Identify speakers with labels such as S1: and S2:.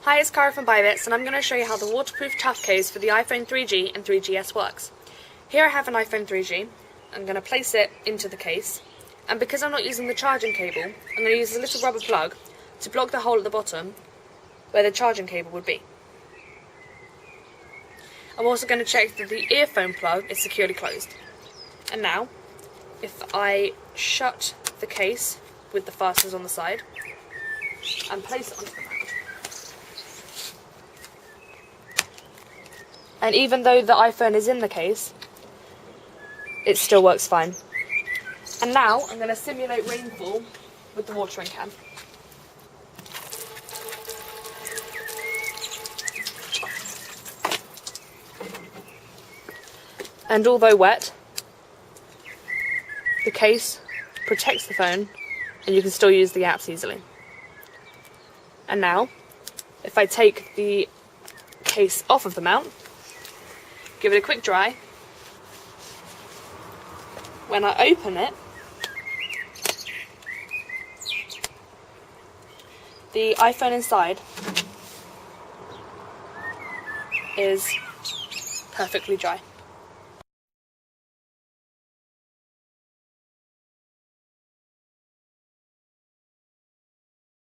S1: Hi, it's Cara from Bybits, and I'm going to show you how the waterproof tough case for the iPhone 3G and 3GS works. Here I have an iPhone 3G. I'm going to place it into the case, and because I'm not using the charging cable, I'm going to use a little rubber plug to block the hole at the bottom where the charging cable would be. I'm also going to check that the earphone plug is securely closed. And now, if I shut the case with the fasteners on the side and place it onto the mount. And even though the iPhone is in the case, it still works fine. And now I'm going to simulate rainfall with the watering can. And although wet, the case protects the phone and you can still use the apps easily. And now, if I take the case off of the mount, give it a quick dry. When I open it, the iPhone inside is perfectly dry.